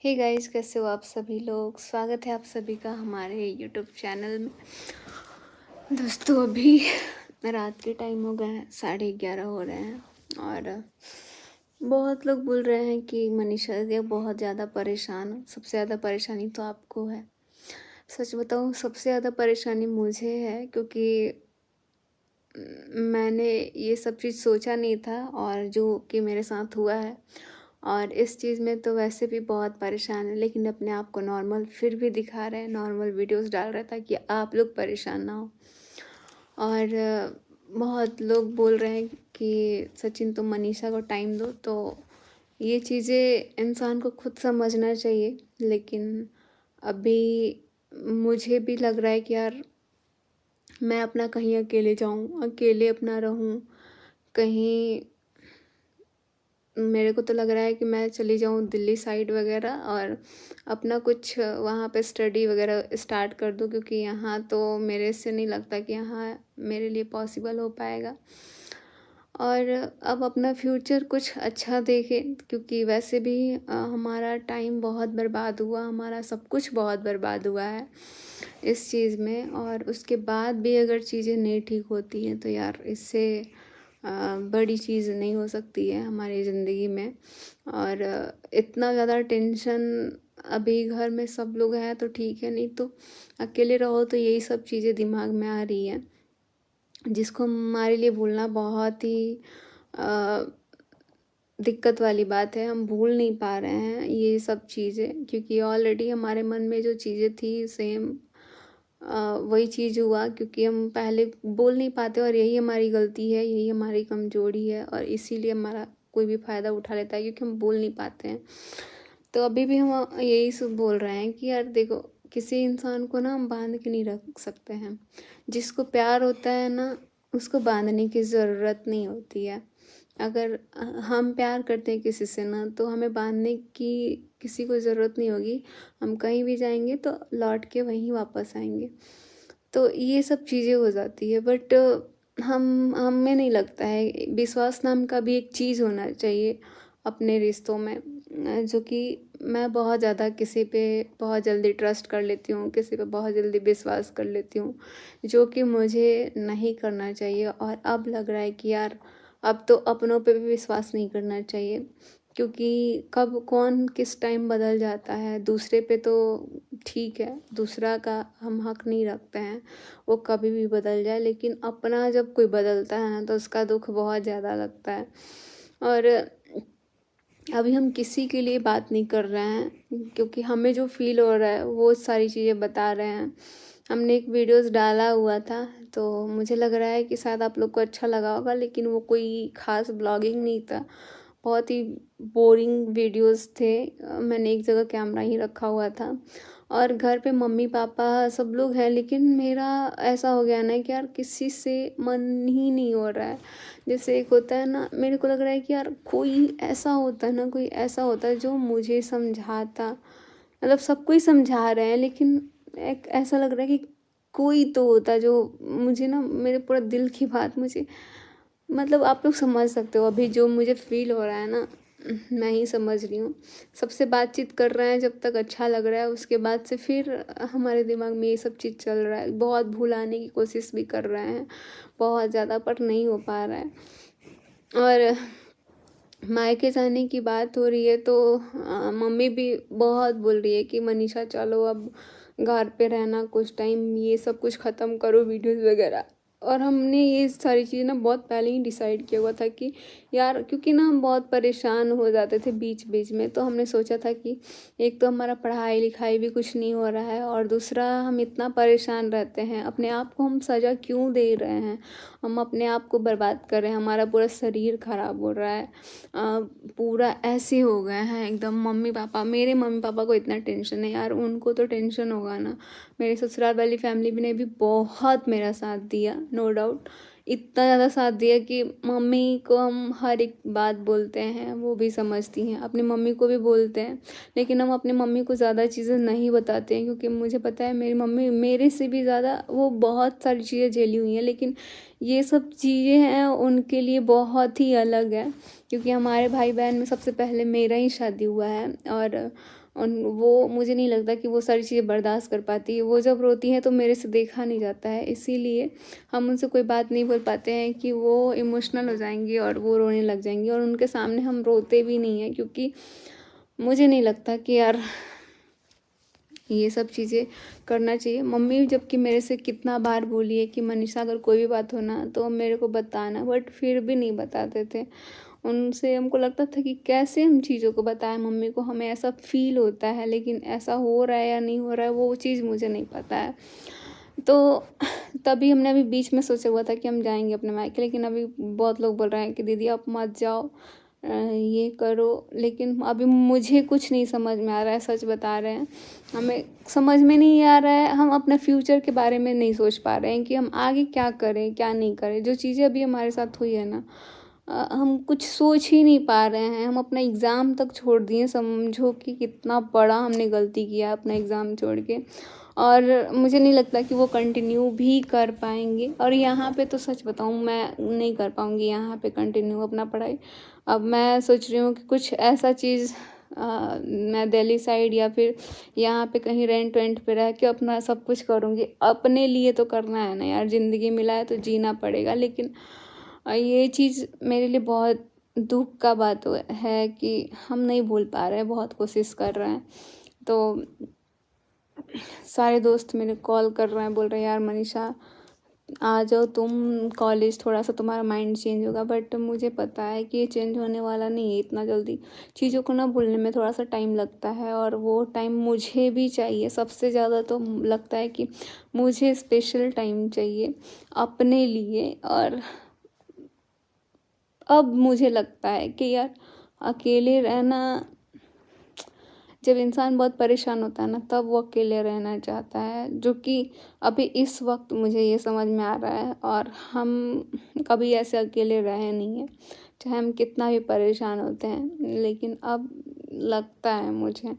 Hey guys, कैसे हो आप सभी लोग। स्वागत है आप सभी का हमारे यूट्यूब चैनल में। दोस्तों, अभी रात के टाइम हो गए हैं, 11:30 हो रहे हैं और बहुत लोग बोल रहे हैं कि मनीषा दीदी बहुत ज़्यादा परेशान हो। सबसे ज़्यादा परेशानी तो आपको है। सच बताऊँ, सबसे ज़्यादा परेशानी मुझे है, क्योंकि मैंने ये सब चीज़ सोचा नहीं था और जो कि मेरे साथ हुआ है। और इस चीज़ में तो वैसे भी बहुत परेशान है, लेकिन अपने आप को नॉर्मल फिर भी दिखा रहे हैं, नॉर्मल वीडियोस डाल रहे हैं ताकि आप लोग परेशान ना हो। और बहुत लोग बोल रहे हैं कि सचिन तुम मनीषा को टाइम दो, तो ये चीज़ें इंसान को खुद समझना चाहिए। लेकिन अभी मुझे भी लग रहा है कि यार मैं अपना कहीं अकेले जाऊँ, अकेले अपना रहूँ। कहीं मेरे को तो लग रहा है कि मैं चली जाऊँ दिल्ली साइड वगैरह और अपना कुछ वहाँ पे स्टडी वगैरह स्टार्ट कर दूँ, क्योंकि यहाँ तो मेरे से नहीं लगता कि यहाँ मेरे लिए पॉसिबल हो पाएगा। और अब अपना फ्यूचर कुछ अच्छा देखें, क्योंकि वैसे भी हमारा टाइम बहुत बर्बाद हुआ, हमारा सब कुछ बहुत बर्बाद हुआ है इस चीज़ में। और उसके बाद भी अगर चीज़ें नहीं ठीक होती हैं तो यार इससे बड़ी चीज़ नहीं हो सकती है हमारी ज़िंदगी में। और इतना ज़्यादा टेंशन, अभी घर में सब लोग हैं तो ठीक है, नहीं तो अकेले रहो तो यही सब चीज़ें दिमाग में आ रही हैं, जिसको हमारे लिए भूलना बहुत ही दिक्कत वाली बात है। हम भूल नहीं पा रहे हैं ये सब चीज़ें, क्योंकि ऑलरेडी हमारे मन में जो चीज़ें थी सेम वही चीज़ हुआ, क्योंकि हम पहले बोल नहीं पाते और यही हमारी गलती है, यही हमारी कमजोरी है और इसीलिए हमारा कोई भी फ़ायदा उठा लेता है, क्योंकि हम बोल नहीं पाते हैं। तो अभी भी हम यही सब बोल रहे हैं कि यार देखो, किसी इंसान को ना हम बांध के नहीं रख सकते हैं। जिसको प्यार होता है ना, उसको बांधने की ज़रूरत नहीं होती है। अगर हम प्यार करते हैं किसी से ना, तो हमें बांधने की किसी को ज़रूरत नहीं होगी। हम कहीं भी जाएंगे तो लौट के वहीं वापस आएंगे। तो ये सब चीज़ें हो जाती है। बट हमें नहीं लगता है, विश्वास नाम का भी एक चीज़ होना चाहिए अपने रिश्तों में। जो कि मैं बहुत ज़्यादा किसी पे बहुत जल्दी ट्रस्ट कर लेती हूँ, किसी पे बहुत जल्दी विश्वास कर लेती हूँ, जो कि मुझे नहीं करना चाहिए। और अब लग रहा है कि यार अब तो अपनों पे भी विश्वास नहीं करना चाहिए, क्योंकि कब कौन किस टाइम बदल जाता है। दूसरे पे तो ठीक है, दूसरा का हम हक नहीं रखते हैं, वो कभी भी बदल जाए, लेकिन अपना जब कोई बदलता है ना तो उसका दुख बहुत ज़्यादा लगता है। और अभी हम किसी के लिए बात नहीं कर रहे हैं, क्योंकि हमें जो फील हो रहा है वो सारी चीज़ें बता रहे हैं। हमने एक वीडियोस डाला हुआ था, तो मुझे लग रहा है कि शायद आप लोग को अच्छा लगा होगा, लेकिन वो कोई ख़ास ब्लॉगिंग नहीं था, बहुत ही बोरिंग वीडियोस थे। मैंने एक जगह कैमरा ही रखा हुआ था और घर पे मम्मी पापा सब लोग हैं, लेकिन मेरा ऐसा हो गया ना कि यार किसी से मन ही नहीं हो रहा है। जैसे एक होता है ना, मेरे को लग रहा है कि यार कोई ऐसा होता है ना, कोई ऐसा होता है जो मुझे समझाता, मतलब सबको ही समझा रहे हैं, लेकिन एक ऐसा लग रहा है कि कोई तो होता है जो मुझे ना, मेरे पूरा दिल की बात मुझे, मतलब आप लोग समझ सकते हो अभी जो मुझे फील हो रहा है ना, मैं ही समझ रही हूँ। सबसे बातचीत कर रहे हैं जब तक अच्छा लग रहा है, उसके बाद से फिर हमारे दिमाग में ये सब चीज़ चल रहा है। बहुत भुलाने की कोशिश भी कर रहे हैं बहुत ज़्यादा, पर नहीं हो पा रहा है। और मायके जाने की बात हो रही है तो मम्मी भी बहुत बोल रही है कि मनीषा चलो अब घर पे रहना कुछ टाइम, ये सब कुछ ख़त्म करो वीडियोस वगैरह। और हमने ये सारी चीज़ें ना बहुत पहले ही डिसाइड किया हुआ था कि यार, क्योंकि ना हम बहुत परेशान हो जाते थे बीच बीच में, तो हमने सोचा था कि एक तो हमारा पढ़ाई लिखाई भी कुछ नहीं हो रहा है, और दूसरा हम इतना परेशान रहते हैं, अपने आप को हम सज़ा क्यों दे रहे हैं, हम अपने आप को बर्बाद कर रहे हैं, हमारा पूरा शरीर खराब हो रहा है। पूरा ऐसे हो गए हैं एकदम। मम्मी पापा, मेरे मम्मी पापा को इतना टेंशन है यार, उनको तो टेंशन होगा ना। मेरे ससुराल वाली फैमिली ने भी बहुत मेरा साथ दिया, नो डाउट। इतना ज़्यादा साथ दिया कि मम्मी को हम हर एक बात बोलते हैं, वो भी समझती हैं, अपनी मम्मी को भी बोलते हैं। लेकिन हम अपनी मम्मी को ज़्यादा चीज़ें नहीं बताते हैं, क्योंकि मुझे पता है मेरी मम्मी मेरे से भी ज़्यादा वो बहुत सारी चीज़ें झेली हुई हैं, लेकिन ये सब चीज़ें हैं उनके लिए बहुत ही अलग है। क्योंकि हमारे भाई बहन में सबसे पहले मेरा ही शादी हुआ है। और वो मुझे नहीं लगता कि वो सारी चीज़ें बर्दाश्त कर पाती है। वो जब रोती हैं तो मेरे से देखा नहीं जाता है, इसीलिए हम उनसे कोई बात नहीं बोल पाते हैं कि वो इमोशनल हो जाएंगी और वो रोने लग जाएंगी। और उनके सामने हम रोते भी नहीं हैं, क्योंकि मुझे नहीं लगता कि यार ये सब चीज़ें करना चाहिए। मम्मी जबकि मेरे से कितना बार बोली है कि मनीषा अगर कोई भी बात हो ना तो मेरे को बताना, बट फिर भी नहीं बताते थे। उनसे हमको लगता था कि कैसे हम चीज़ों को बताएं मम्मी को, हमें ऐसा फील होता है, लेकिन ऐसा हो रहा है या नहीं हो रहा है वो चीज़ मुझे नहीं पता है। तो तभी हमने अभी बीच में सोचा हुआ था कि हम जाएंगे अपने मायके, लेकिन अभी बहुत लोग बोल रहे हैं कि दीदी आप मत जाओ, ये करो। लेकिन अभी मुझे कुछ नहीं समझ में आ रहा है, सच बता रहे हैं। हमें समझ में नहीं आ रहा है, हम अपने फ्यूचर के बारे में नहीं सोच पा रहे हैं कि हम आगे क्या करें क्या नहीं करें। जो चीज़ें अभी हमारे साथ हुई है ना, हम कुछ सोच ही नहीं पा रहे हैं। हम अपना एग्ज़ाम तक छोड़ दिए, समझो कि कितना बड़ा हमने गलती किया अपना एग्ज़ाम छोड़ के। और मुझे नहीं लगता कि वो कंटिन्यू भी कर पाएंगे। और यहाँ पे तो सच बताऊँ मैं नहीं कर पाऊँगी यहाँ पे कंटिन्यू अपना पढ़ाई। अब मैं सोच रही हूँ कि कुछ ऐसा चीज़ मैं दिल्ली साइड या फिर यहाँ पे कहीं रेंट वेंट पे रह के अपना सब कुछ करूँगी। अपने लिए तो करना है ना यार, ज़िंदगी मिला है तो जीना पड़ेगा। लेकिन ये चीज़ मेरे लिए बहुत दुख का बात है कि हम नहीं भूल पा रहे हैं, बहुत कोशिश कर रहे हैं। तो सारे दोस्त मेरे कॉल कर रहे हैं, बोल रहे हैं यार मनीषा आ जाओ तुम कॉलेज, थोड़ा सा तुम्हारा माइंड चेंज होगा। बट मुझे पता है कि ये चेंज होने वाला नहीं है इतना जल्दी। चीज़ों को ना भूलने में थोड़ा सा टाइम लगता है, और वो टाइम मुझे भी चाहिए। सबसे ज़्यादा तो लगता है कि मुझे स्पेशल टाइम चाहिए अपने लिए। और अब मुझे लगता है कि यार अकेले रहना, जब इंसान बहुत परेशान होता है ना तब वो अकेले रहना चाहता है, जो कि अभी इस वक्त मुझे ये समझ में आ रहा है। और हम कभी ऐसे अकेले रहे नहीं हैं, चाहे हम कितना भी परेशान होते हैं, लेकिन अब लगता है मुझे।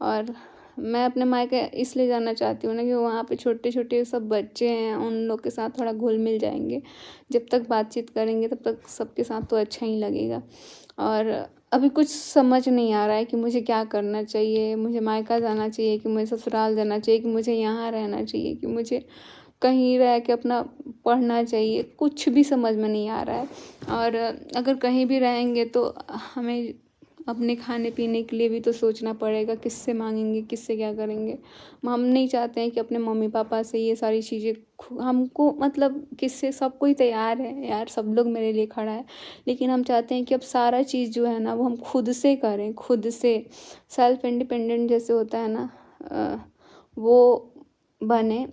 और मैं अपने मायके इसलिए जाना चाहती हूँ ना कि वहाँ पे छोटे छोटे सब बच्चे हैं, उन लोग के साथ थोड़ा घुल मिल जाएंगे। जब तक बातचीत करेंगे तब तक सबके साथ तो अच्छा ही लगेगा। और अभी कुछ समझ नहीं आ रहा है कि मुझे क्या करना चाहिए। मुझे मायका जाना चाहिए कि मुझे ससुराल जाना चाहिए, कि मुझे यहाँ रहना चाहिए, कि मुझे कहीं रह के अपना पढ़ना चाहिए। कुछ भी समझ में नहीं आ रहा है। और अगर कहीं भी रहेंगे तो हमें अपने खाने पीने के लिए भी तो सोचना पड़ेगा, किससे मांगेंगे, किससे क्या करेंगे। हम नहीं चाहते हैं कि अपने मम्मी पापा से ये सारी चीज़ें हमको, मतलब किससे, सब कोई तैयार है यार, सब लोग मेरे लिए खड़ा है, लेकिन हम चाहते हैं कि अब सारा चीज़ जो है ना वो हम खुद से करें, खुद से सेल्फ इंडिपेंडेंट जैसे होता है ना, वो बने।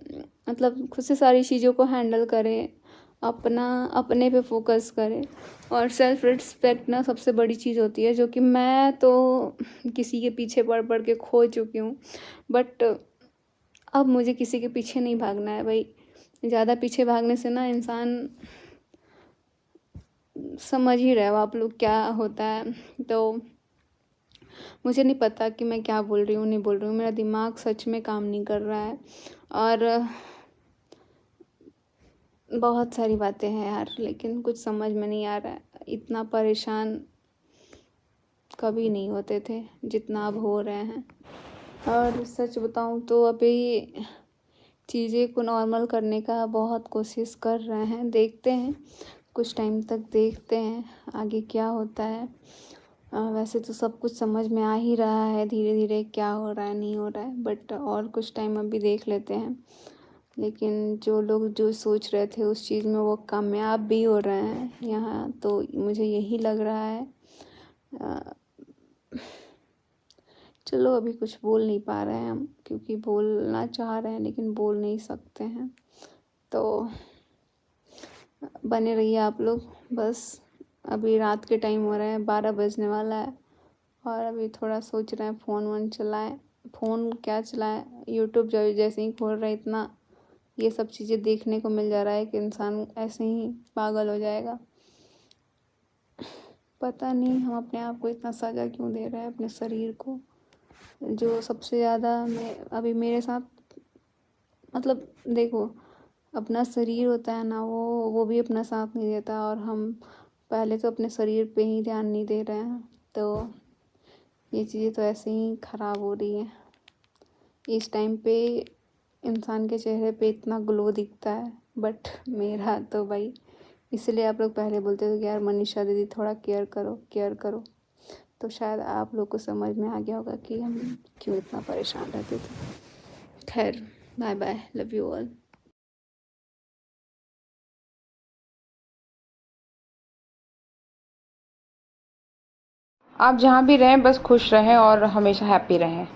मतलब खुद से सारी चीज़ों को हैंडल करें, अपना अपने पे फोकस करें। और सेल्फ रिस्पेक्ट ना सबसे बड़ी चीज़ होती है, जो कि मैं तो किसी के पीछे पड़ पड़ के खो चुकी हूँ। बट अब मुझे किसी के पीछे नहीं भागना है भाई। ज़्यादा पीछे भागने से ना इंसान, समझ ही रहे हो आप लोग क्या होता है। तो मुझे नहीं पता कि मैं क्या बोल रही हूँ नहीं बोल रही हूँ, मेरा दिमाग सच में काम नहीं कर रहा है। और बहुत सारी बातें हैं यार, लेकिन कुछ समझ में नहीं आ रहा है। इतना परेशान कभी नहीं होते थे जितना अब हो रहे हैं। और सच बताऊं तो अभी चीज़ें को नॉर्मल करने का बहुत कोशिश कर रहे हैं, देखते हैं कुछ टाइम तक, देखते हैं आगे क्या होता है। वैसे तो सब कुछ समझ में आ ही रहा है धीरे धीरे क्या हो रहा है नहीं हो रहा है, बट और कुछ टाइम अभी देख लेते हैं। लेकिन जो लोग जो सोच रहे थे उस चीज़ में वो कामयाब भी हो रहे हैं यहाँ, तो मुझे यही लग रहा है। चलो अभी कुछ बोल नहीं पा रहे हैं हम, क्योंकि बोलना चाह रहे हैं लेकिन बोल नहीं सकते हैं। तो बने रहिए आप लोग। बस अभी रात के टाइम हो रहे हैं, 12 बजने वाला है, और अभी थोड़ा सोच रहे हैं फ़ोन वोन चलाएं। फ़ोन क्या चलाएं, यूट्यूब जो जैसे ही खोल रहे इतना ये सब चीज़ें देखने को मिल जा रहा है कि इंसान ऐसे ही पागल हो जाएगा। पता नहीं हम अपने आप को इतना सजा क्यों दे रहे हैं, अपने शरीर को। जो सबसे ज़्यादा मैं अभी मेरे साथ, मतलब देखो, अपना शरीर होता है ना वो भी अपना साथ नहीं देता। और हम पहले तो अपने शरीर पे ही ध्यान नहीं दे रहे हैं, तो ये चीज़ें तो ऐसे ही ख़राब हो रही हैं। इस टाइम पे इंसान के चेहरे पे इतना ग्लो दिखता है, बट मेरा तो भाई, इसलिए आप लोग पहले बोलते थे कि यार मनीषा दीदी थोड़ा केयर करो, केयर करो। तो शायद आप लोग को समझ में आ गया होगा कि हम क्यों इतना परेशान रहते थे। खैर, bye bye, love you all. आप जहाँ भी रहें बस खुश रहें और हमेशा हैप्पी रहें।